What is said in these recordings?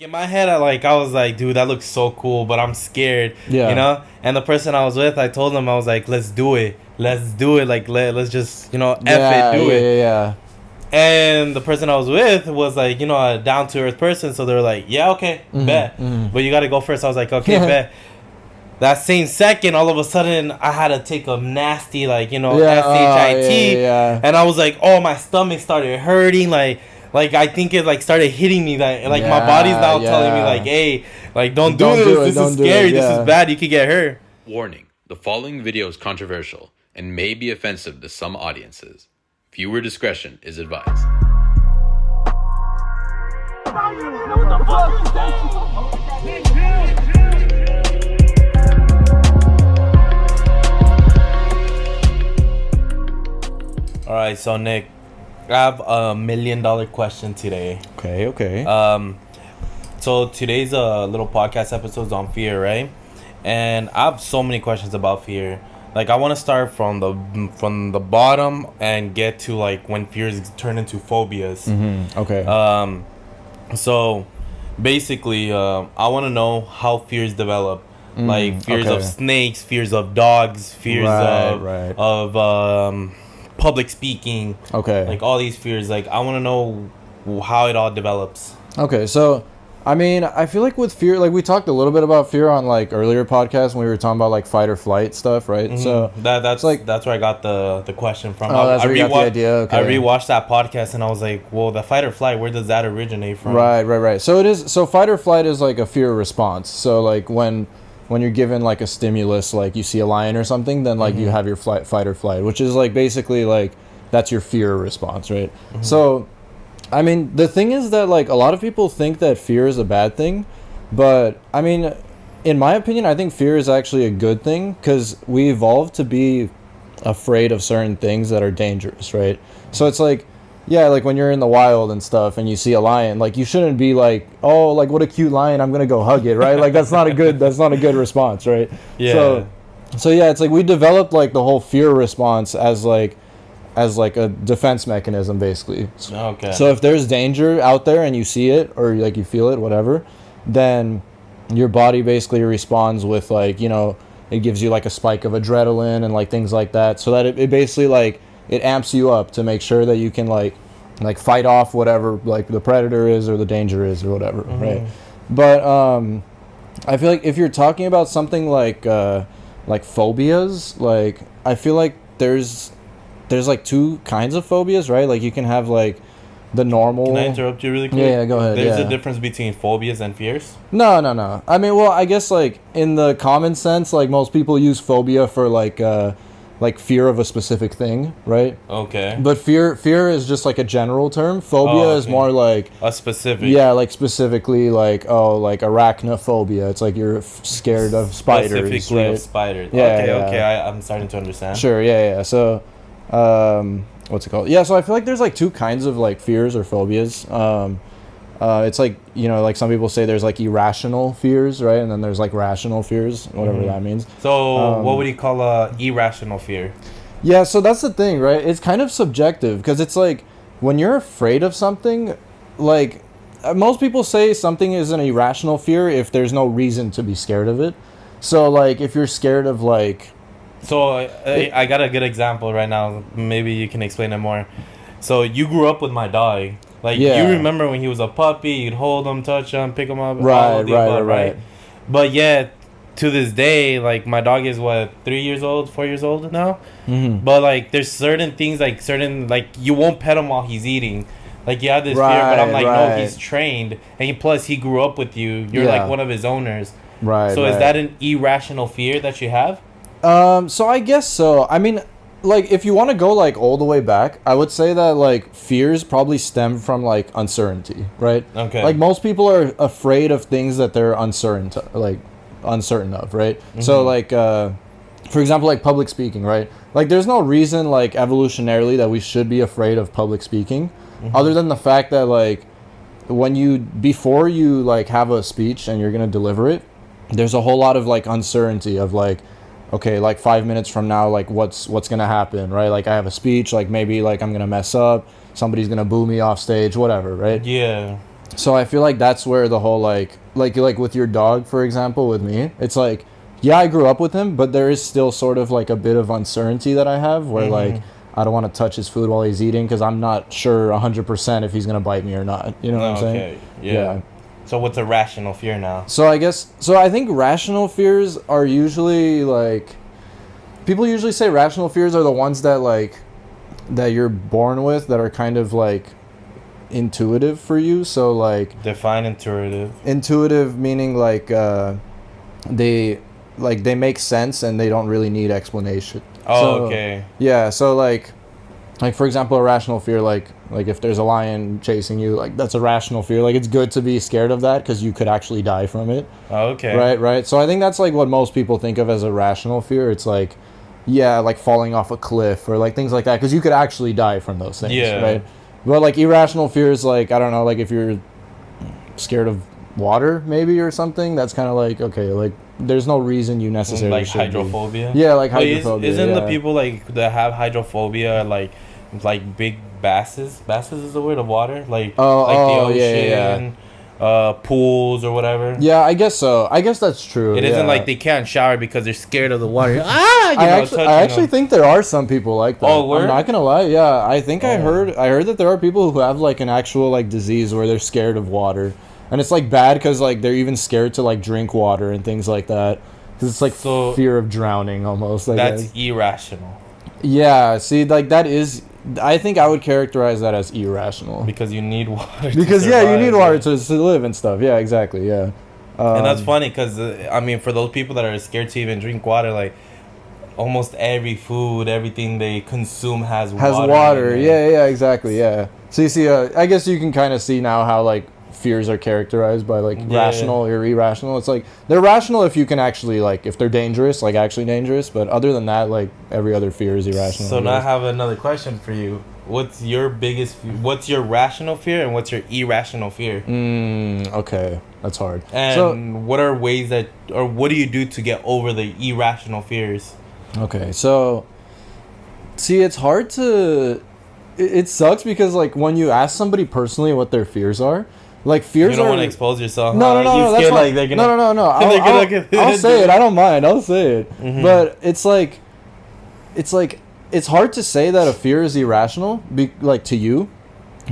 in my head, I was like, dude, that looks so cool, but I'm scared. Yeah. You know? And the person I was with, I told him, I was like, let's do it. Let's do it. Like, let's just, do it. Yeah. And the person I was with was like, a down-to-earth person. So they were like, yeah, okay, bet. But you got to go first. I was like, okay, bet. That same second, all of a sudden, I had to take a nasty, SHIT. Yeah. And I was like, oh, my stomach started hurting. Like I think it started hitting me. My body's now telling me hey, don't do this. This is scary. This is bad. You could get hurt. Warning: the following video is controversial and may be offensive to some audiences. Viewer discretion is advised. All right, so Nick, I have $1 million question today. Okay. So today's little podcast episode is on fear, right? And I have so many questions about fear. I want to start from the bottom and get to when fears turn into phobias. Okay. So basically, I want to know how fears develop. Fears of snakes, fears of dogs, fears of public speaking. Okay. All these fears. I want to know how it all develops. Okay, so I mean, I feel like with fear, we talked a little bit about fear on earlier podcasts when we were talking about fight or flight stuff, right? Mm-hmm. So that's where I got the question from. Oh, that's where you got the idea. Okay. I rewatched that podcast and I was like, well, the fight or flight, where does that originate from? Right. So fight or flight is a fear response. So when you're given a stimulus, you see a lion or something, then you have your fight or flight, which is basically that's your fear response, right? So I mean, the thing is that a lot of people think that fear is a bad thing, but I mean, in my opinion, I think fear is actually a good thing because we evolved to be afraid of certain things that are dangerous, right? So it's when you're in the wild and stuff and you see a lion, you shouldn't be oh, what a cute lion, I'm gonna go hug it, right? That's not a good response, right? Yeah. So yeah, it's we developed the whole fear response as a defense mechanism, basically. Okay. So if there's danger out there and you see it or you feel it, whatever, then your body basically responds with it gives you a spike of adrenaline and things like that, so that it basically it amps you up to make sure that you can fight off whatever the predator is or the danger is or whatever, right? But I feel if you're talking about something like phobias, I feel there's two kinds of phobias, right? You can have the normal. Can I interrupt you really quick? Yeah, go ahead. There's a difference between phobias and fears? No. I mean, well, I guess in the common sense, most people use phobia for fear of a specific thing, right? Okay. But fear is just a general term. Phobia is more a specific. Yeah, specifically arachnophobia. It's you're scared of spiders. Specifically right? of spiders. Yeah, Okay. I'm starting to understand. Sure. Yeah. So, what's it called? Yeah. So I feel there's two kinds of fears or phobias. It's some people say there's irrational fears, right? And then there's rational fears, whatever that means. So what would you call a irrational fear? Yeah, so that's the thing, right? It's kind of subjective because it's when you're afraid of something, most people say something is an irrational fear if there's no reason to be scared of it. So if you're scared of So I got a good example right now. Maybe you can explain it more. So you grew up with my dog. You remember when he was a puppy, you'd hold him, touch him, pick him up. Right. But yeah, to this day, my dog is 4 years old now. Mm-hmm. But there's certain things, you won't pet him while he's eating. You have this fear, but I'm no, he's trained, and plus he grew up with you. You're one of his owners. Right. So is that an irrational fear that you have? So I guess so. I mean, if you want to go all the way back, I would say that fears probably stem from uncertainty, right? Okay. Most people are afraid of things that they're uncertain of, right? Mm-hmm. So for example, public speaking, right? There's no reason evolutionarily that we should be afraid of public speaking, other than the fact that before you have a speech and you're gonna deliver it, there's a whole lot of uncertainty of okay, 5 minutes from now, what's gonna happen, right? I have a speech, maybe I'm gonna mess up, somebody's gonna boo me off stage, whatever, right? Yeah. So I feel like that's where the whole like with your dog, for example, with me, it's like, yeah, I grew up with him, but there is still sort of like a bit of uncertainty that I have where like I don't want to touch his food while he's eating because I'm not sure 100% if he's gonna bite me or not. You know what I'm saying? Yeah. So what's a rational fear now? So I think rational fears are usually like, people usually say rational fears are the ones that you're born with, that are kind of like intuitive for you. So like, define intuitive. Intuitive meaning like they make sense and they don't really need explanation. Okay. Yeah, so like for example, a rational fear, like if there's a lion chasing you, like that's a rational fear. Like it's good to be scared of that because you could actually die from it. Okay. Right. So I think that's like what most people think of as a rational fear. It's like, yeah, like falling off a cliff or like things like that, because you could actually die from those things. Yeah. Right. But like irrational fears, like I don't know, like if you're scared of water maybe or something, that's kind of like, okay, like there's no reason you necessarily like hydrophobia. Yeah, like hydrophobia. Isn't the people like that have hydrophobia like big basses? Basses is the word of water, like the ocean, pools or whatever. Yeah, I guess so. I guess that's true. It isn't like they can't shower because they're scared of the water. I actually think there are some people like that. Oh, word? I'm not gonna lie. Yeah, I think I heard that there are people who have like an actual like disease where they're scared of water. And it's like bad because like they're even scared to like drink water and things like that, because it's like fear of drowning almost. That's irrational. Yeah, see, like that is, I think I would characterize that as irrational. Because you need water. Because you need water to live and stuff. Yeah, exactly. Yeah. And that's funny because I mean, for those people that are scared to even drink water, like almost every food, everything they consume has water. Yeah, exactly. Yeah. So you see, I guess you can kind of see now how like fears are characterized by like rational or irrational. It's like they're rational if you can actually like, if they're dangerous, like actually dangerous, but other than that, like every other fear is irrational. So now I have another question for you. What's your rational fear and what's your irrational fear? Okay, that's hard. And what are ways that, or what do you do to get over the irrational fears? Okay, so see, it's hard to, it sucks because like when you ask somebody personally what their fears are, like fears, you don't want to expose yourself. No, that's fine. Like they're gonna, no. I'll say it. I don't mind. I'll say it. Mm-hmm. But it's hard to say that a fear is irrational, like to you,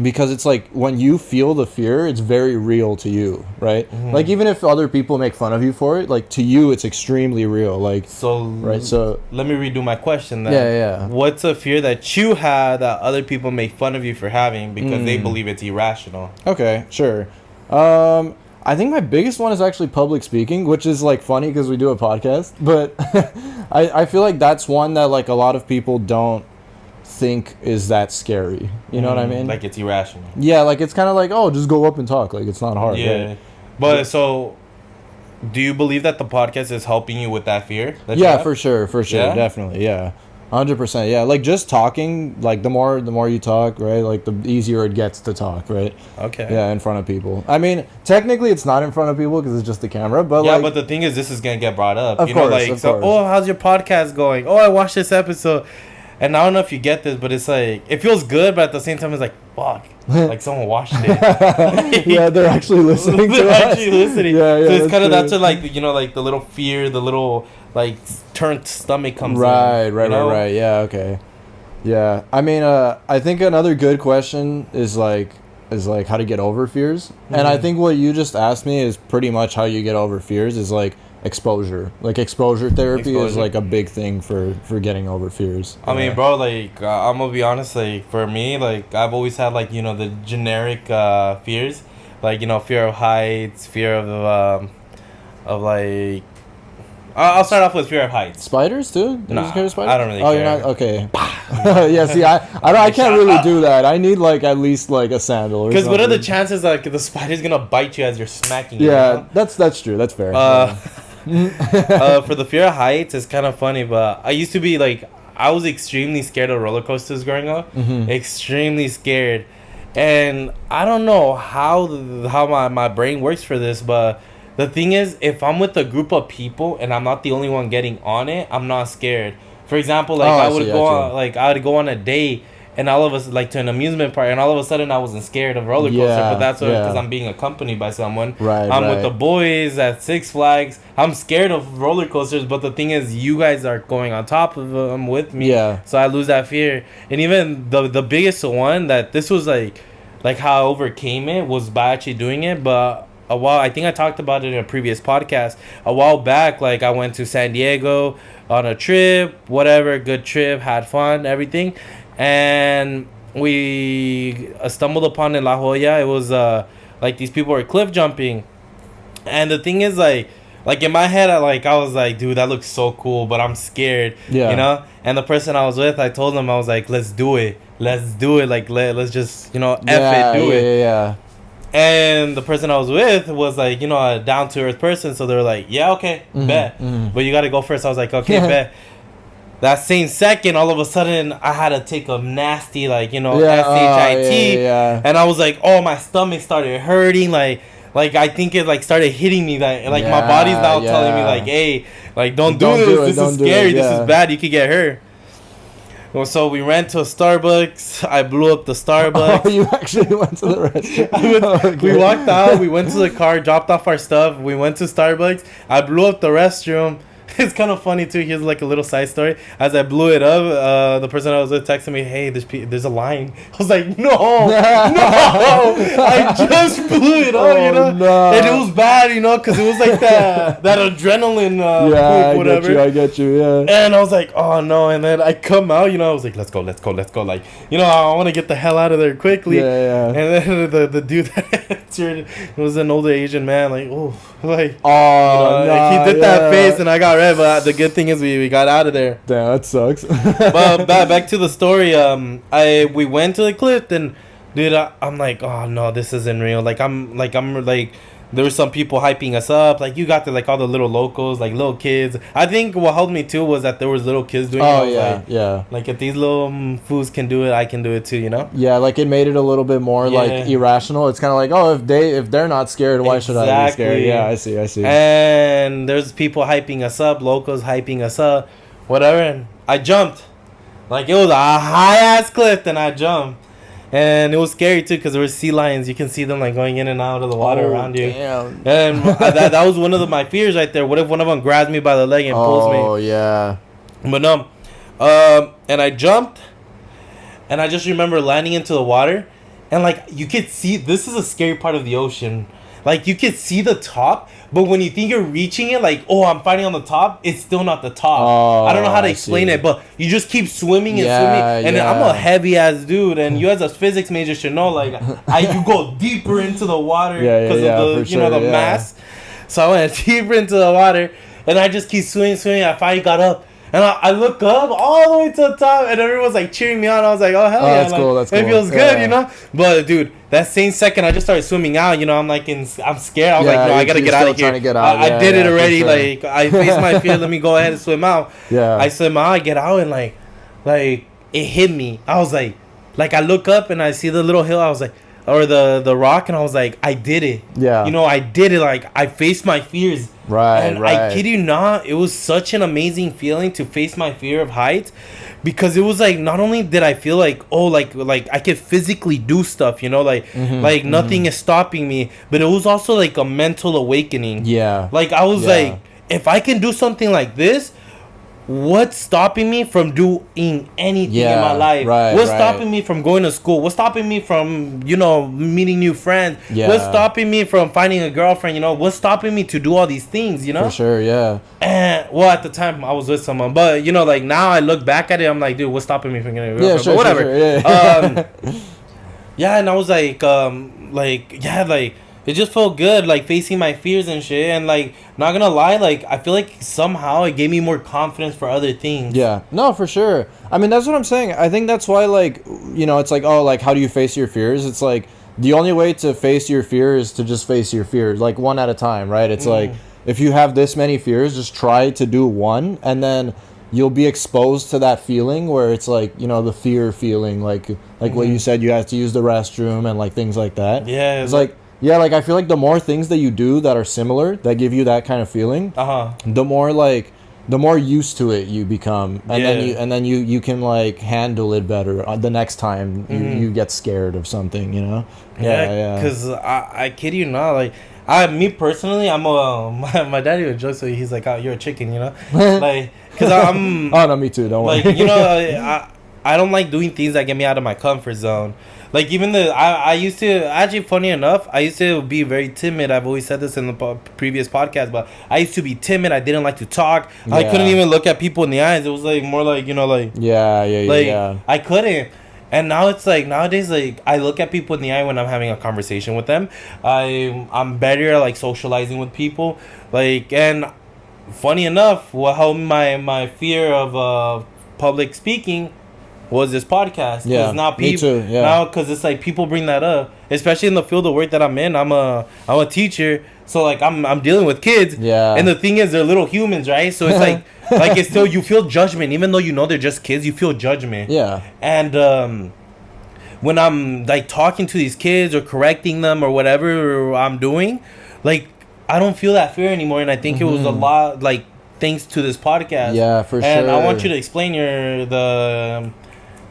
because it's like when you feel the fear, it's very real to you, right? Mm-hmm. Like even if other people make fun of you for it, like to you, it's extremely real. Like So let me redo my question then. Yeah. What's a fear that you have that other people make fun of you for having because they believe it's irrational? Okay, sure. I think my biggest one is actually public speaking, which is like funny because we do a podcast, but I feel like that's one that like a lot of people don't think is that scary. You know what I mean? Like it's irrational. Yeah, like it's kind of like, oh, just go up and talk. Like it's not hard. Yeah. Right? But so, do you believe that the podcast is helping you with that fear? Yeah, for sure, yeah? Definitely, yeah. 100%, yeah. Like just talking, like the more you talk, right? Like the easier it gets to talk, right? Okay. Yeah, in front of people. I mean, technically it's not in front of people because it's just the camera, but yeah. Like, but the thing is, this is gonna get brought up. Of course. Oh, how's your podcast going? Oh, I watched this episode. And I don't know if you get this, but it's like, it feels good, but at the same time, it's like, fuck. Like someone watched it. Yeah, they're actually listening to us. They're actually listening. Yeah, so it's kind of, that's where, like, you know, like the little fear, the little, like, turned stomach comes in. Right. Yeah, okay. Yeah. I mean, I think another good question is like how to get over fears. Mm-hmm. And I think what you just asked me is pretty much how you get over fears is like, exposure therapy is like a big thing for getting over fears. I mean, bro, like I'm gonna be honest, like for me, like I've always had like, you know, the generic fears, like, you know, fear of heights, fear of like, I'll start off with fear of heights. Spiders too? Nah, I don't really care. Oh, you're not? Okay. Yeah, see, I can't really do that. I need like at least like a sandal or something. Because what are the chances like the spider's gonna bite you as you're smacking it? Yeah, you know? that's true. That's fair. For the fear of heights, it's kind of funny, but I used to be like, I was extremely scared of roller coasters growing up. Mm-hmm. Extremely scared. And I don't know how my brain works for this, but the thing is, if I'm with a group of people and I'm not the only one getting on it, I'm not scared. For example, like I would go on a date and all of us like to an amusement park, and all of a sudden I wasn't scared of roller coaster, but that's because I'm being accompanied by someone. I'm with the boys at Six Flags. I'm scared of roller coasters, but the thing is, you guys are going on top of them with me, so I lose that fear. And even the biggest one that this was like how I overcame it was by actually doing it, but. A while, I think I talked about it in a previous podcast. A while back, like I went to San Diego on a trip, whatever, good trip, had fun, everything, and we stumbled upon in La Jolla. It was like these people were cliff jumping, and the thing is like in my head, I was like, dude, that looks so cool, but I'm scared, you know. And the person I was with, I told them, I was like, let's do it, like let's just do it. And the person I was with was like, a down-to-earth person. So they were like, yeah, okay, bet. But you got to go first. I was like, okay, bet. That same second, all of a sudden, I had to take a nasty, SHIT. And I was like, oh, my stomach started hurting. Like I think it, started hitting me. My body's now telling me, hey, don't do this. This is scary. This is bad. You could get hurt. Well, so we ran to a Starbucks. I blew up the Starbucks. Oh, you actually went to the restaurant. We walked out. We went to the car, dropped off our stuff. We went to Starbucks. I blew up the restroom. It's kind of funny, too. Here's, a little side story. As I blew it up, the person I was with texted me, hey, there's a line. I was like, no. I just blew it up, No. And it was bad, because it was like that adrenaline whatever. I get you, yeah. And I was like, oh, no. And then I come out, I was like, let's go. I want to get the hell out of there quickly. Yeah. And then the dude that answered was an older Asian man, he did that face, and I got red, but the good thing is we got out of there. Damn, that sucks. But back to the story. We went to the cliff, and dude, I'm like, oh no, this isn't real. There were some people hyping us up. You got all the little locals, little kids. I think what helped me too was that there was little kids doing it. Oh, yeah. If these little foos can do it, I can do it too, Yeah, it made it a little bit more irrational. It's kind of if they're not scared, why should I be scared? Yeah, I see. And there's people hyping us up, locals hyping us up, whatever. And I jumped. It was a high-ass cliff, and I jumped. And it was scary too because there were sea lions. You can see them going in and out of the water around you. Damn. And that was one of my fears right there. What if one of them grabs me by the leg and pulls me? Oh yeah. But no. And I jumped, and I just remember landing into the water, and you could see. This is a scary part of the ocean. You could see the top, but when you think you're reaching it, I'm fighting on the top, it's still not the top. Oh, I don't know how to explain it, but you just keep swimming and swimming. And I'm a heavy ass dude, and you as a physics major should know, you go deeper into the water because of the mass. So I went deeper into the water, and I just keep swimming. I finally got up. And I look up all the way to the top, and everyone's cheering me on. I was like, oh, hell yeah. That's cool. It feels good, But, dude, that same second, I just started swimming out. I'm I'm scared. I was like, no, I got to get out of here. I did it already. Sure. I faced my fear. Let me go ahead and swim out. Yeah. I swim out. I get out, and, it hit me. I was like, I look up, and I see the little hill. I was like, or the rock, and I was like, I did it. Yeah. I did it. I faced my fears. Right. I kid you not, it was such an amazing feeling to face my fear of heights, because it was not only did I feel I could physically do stuff, nothing is stopping me, but it was also a mental awakening. Yeah. I was if I can do something like this, what's stopping me from doing anything in my life? What's stopping me from going to school? What's stopping me from, meeting new friends? What's stopping me from finding a girlfriend? What's stopping me to do all these things, For sure, yeah. And, at the time, I was with someone. But, now I look back at it, I'm like, dude, what's stopping me from getting a girlfriend? Yeah, sure, but whatever. Sure, yeah. Yeah, and I was it just felt good, facing my fears and shit. And, not gonna lie, I feel somehow it gave me more confidence for other things. Yeah. No, for sure. I mean, that's what I'm saying. I think that's why, it's how do you face your fears? It's the only way to face your fear is to just face your fears, one at a time, right? It's if you have this many fears, just try to do one, and then you'll be exposed to that feeling where it's the fear feeling, what you said, you have to use the restroom and, things like that. Yeah. It's yeah, I feel the more things that you do that are similar, that give you that kind of feeling, the more, the more used to it you become, and then you can like handle it better the next time you get scared of something, you know. Because I kid you not, like me personally, I'm my daddy would joke, so he's like, oh, you're a chicken, you know. Like, because I'm oh no, me too, don't worry. Like, you know, I don't like doing things that get me out of my comfort zone. Like, even I used to, actually, funny enough, I used to be very timid. I've always said this in the previous podcast, but I used to be timid. I didn't like to talk. Yeah. I couldn't even look at people in the eyes. It was like more like, you know, like I couldn't. And now it's like, nowadays, like, I look at people in the eye when I'm having a conversation with them. I'm better at like socializing with people. Like, and funny enough, how my fear of public speaking was this podcast. Yeah, now me too. Yeah. Now, because it's like people bring that up, especially in the field of work that I'm in. I'm a teacher, so like I'm dealing with kids. Yeah. And the thing is, they're little humans, right? So it's like it's still, you feel judgment, even though you know they're just kids. You feel judgment. Yeah. And when I'm like talking to these kids or correcting them or whatever I'm doing, like I don't feel that fear anymore. And I think it was a lot like thanks to this podcast. Yeah, for sure. And I want you to explain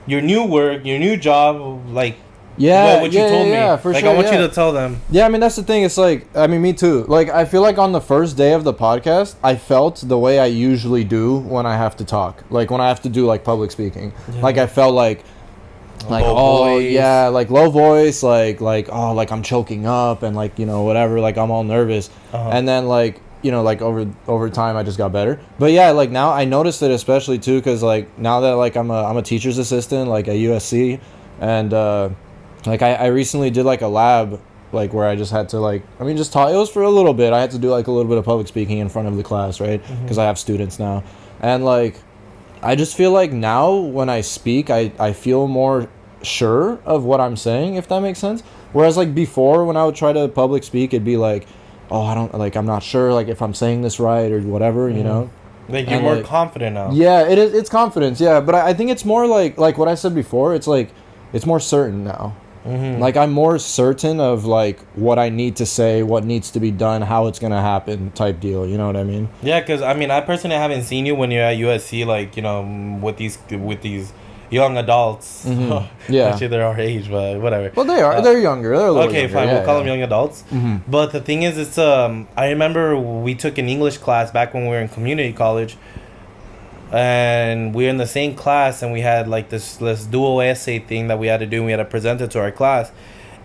your new work, your new job, like what you told me. Yeah, for like, sure. I want you to tell them. Yeah, I mean, that's the thing. It's like, I mean, me too. Like, I feel like on the first day of the podcast, I felt the way I usually do when I have to talk. Like, when I have to do, like, public speaking. Yeah. Like, I felt like low voice. Yeah, like, low voice, like, oh, like, I'm choking up and, like, you know, whatever. Like, I'm all nervous. And then, like, you know, like over time I just got better. But yeah, like now I noticed it especially too, because like now that like I'm a teacher's assistant like at USC, and like I recently did like a lab like where I just had to like, I mean, just talk. It was for a little bit. I had to do like a little bit of public speaking in front of the class, right? Because I have students now, and like I just feel like now when I speak, I feel more sure of what I'm saying, if that makes sense. Whereas like before, when I would try to public speak, it'd be like, oh, I'm not sure, like, if I'm saying this right or whatever, you know? Like, you're more confident now. Yeah, it's confidence, yeah. But I think it's more like what I said before, it's like, it's more certain now. Like, I'm more certain of, like, what I need to say, what needs to be done, how it's going to happen type deal, you know what I mean? Yeah, because, I mean, I personally haven't seen you when you're at USC, like, you know, with these young adults. Yeah. Actually, they're our age, but whatever. Well, they are. They're younger. They're a little okay, younger. fine. We'll call them young adults. But the thing is, it's I remember we took an English class back when we were in community college, and we were in the same class, and we had like this dual essay thing that we had to do. And we had to present it to our class.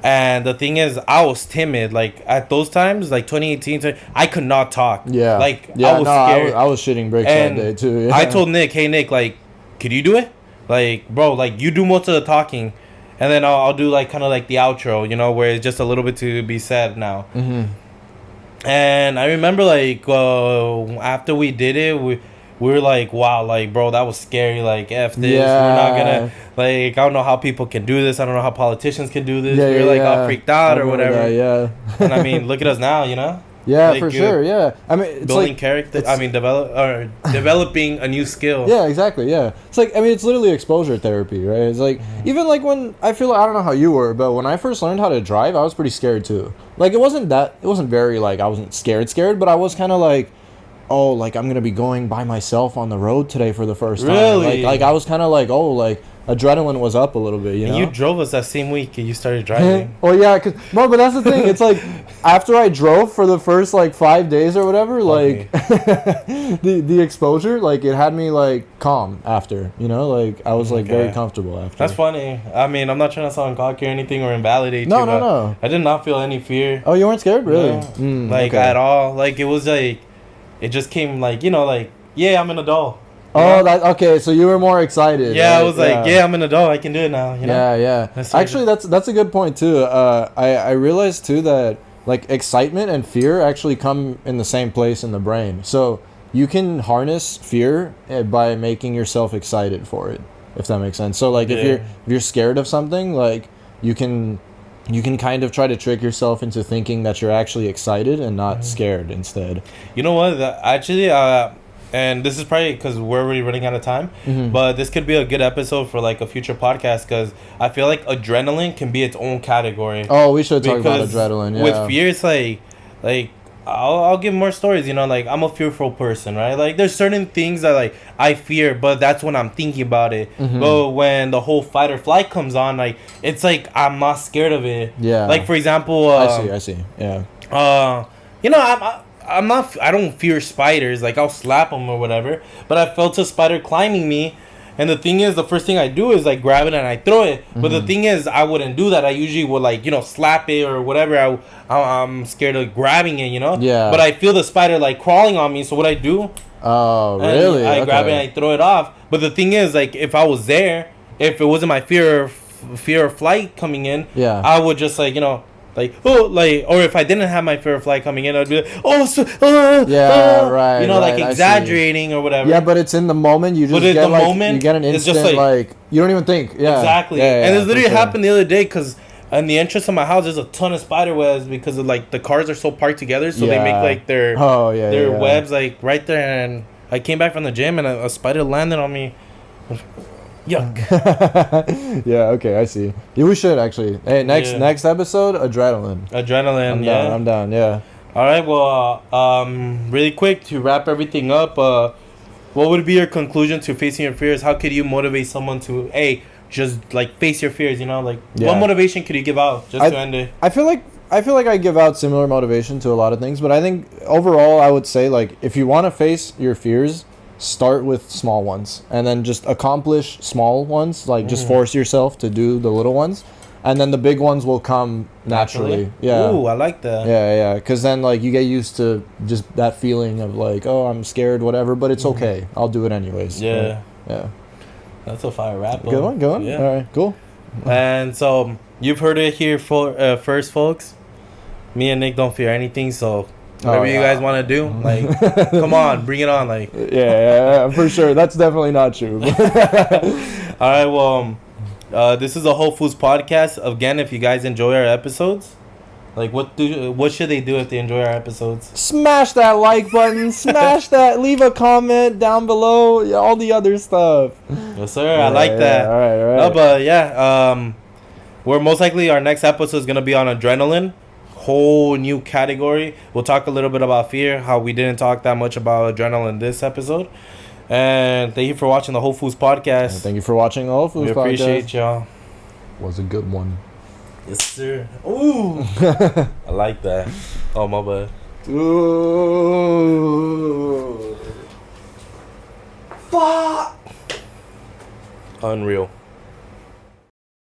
And the thing is, I was timid. Like, at those times, like 2018, I could not talk. Yeah. Like, I was scared. I was shitting bricks and that day, too. Yeah. I told Nick, hey, Nick, like, could you do it? Like, bro, like, you do most of the talking, and then I'll do, like, kind of like the outro, you know, where it's just a little bit to be said now. And I remember, like, after we did it, we were like, wow, like, bro, that was scary. Like, F this. Yeah. We're not gonna, like, I don't know how people can do this. I don't know how politicians can do this. Yeah, we were, like, all freaked out or whatever. That, yeah. And, I mean, look at us now, you know? Yeah, like, for sure. Yeah, I mean, it's building like, character. I mean, developing a new skill. Yeah, exactly. Yeah, it's like, I mean, it's literally exposure therapy, right? It's like even like when I feel, I don't know how you were, but when I first learned how to drive, I was pretty scared too. Like it wasn't very like I wasn't scared, but I was kind of like, oh, like I'm gonna be going by myself on the road today for the first time. Really? Like I was kind of like, oh, like adrenaline was up a little bit, you know? You drove us that same week and you started driving. Well, yeah, but that's the thing. It's like after I drove for the first like 5 days or whatever, like the exposure, like it had me like calm after, you know? Like I was like very comfortable after. That's funny. I mean, I'm not trying to sound cocky or anything or invalidate you. No. I did not feel any fear. Oh, you weren't scared? Really? No. At all. Like it was like, it just came like, you know, like, yeah, I'm an adult. Oh, that okay. So you were more excited. Yeah, right? I was like, yeah, I'm an adult. I can do it now. You know? Yeah. Actually, that's a good point too. I realized too that like excitement and fear actually come in the same place in the brain. So you can harness fear by making yourself excited for it, if that makes sense. So like if you're scared of something, like you can kind of try to trick yourself into thinking that you're actually excited and not scared instead. You know what? Actually, and this is probably because we're already running out of time, but this could be a good episode for like a future podcast because I feel like adrenaline can be its own category. Oh, we should talk about adrenaline. Yeah. With fear, it's like I'll give more stories, you know, like I'm a fearful person, right? Like there's certain things that like I fear, but that's when I'm thinking about it. But when the whole fight or flight comes on, like it's like I'm not scared of it. Yeah. Like for example, I see. Yeah. You know, I'm not. I don't fear spiders. Like I'll slap them or whatever. But I felt a spider climbing me, and the thing is, the first thing I do is like grab it and I throw it. But the thing is, I wouldn't do that. I usually would like slap it or whatever. I'm scared of grabbing it. Yeah. But I feel the spider like crawling on me. So what I do? Oh, really? I grab it and I throw it off. But the thing is, like if I was there, if it wasn't my fear of flight coming in, I would just like or if I didn't have my fear of flight coming in, I'd be like, right, like exaggerating or whatever. Yeah, but it's in the moment. You just get the moment, you get an instant, it's just like you don't even think. Yeah, exactly. And it literally happened the other day because in the entrance of my house, there's a ton of spider webs because of like the cars are so parked together, so they make like their webs like right there. And I came back from the gym and a spider landed on me. Yuck. Yeah, okay, I see. Yeah, we should actually. Hey, next episode, adrenaline. I'm down, yeah. All right, well, really quick to wrap everything up, what would be your conclusion to facing your fears? How could you motivate someone to, just like face your fears, what motivation could you give out to end it? I feel like I give out similar motivation to a lot of things, but I think overall I would say like if you want to face your fears, start with small ones and then just accomplish small ones, like just force yourself to do the little ones, and then the big ones will come naturally. Yeah. Ooh, I like that. Yeah, because then like you get used to just that feeling of like, oh, I'm scared, whatever, but it's okay, I'll do it anyways. Yeah. That's a fire wrap. Good one. Yeah. All right, cool. And so you've heard it here first, folks. Me and Nick don't fear anything, so whatever you guys want to do, like, come on, bring it on, like. Yeah, for sure. That's definitely not true. All right, well, this is a Whole Foods podcast. Again, if you guys enjoy our episodes, like, what should they do if they enjoy our episodes? Smash that like button. Smash that. Leave a comment down below. All the other stuff. Yes, sir. I like that. All right. No, but we're most likely our next episode is gonna be on adrenaline. Whole new category. We'll talk a little bit about fear, how we didn't talk that much about adrenaline this episode. And thank you for watching the Whole Foods podcast. Thank you for watching the Whole Foods podcast. We appreciate y'all. Was a good one. Yes, sir. Ooh. I like that. Oh, my bad. Ooh. Fuck. Unreal.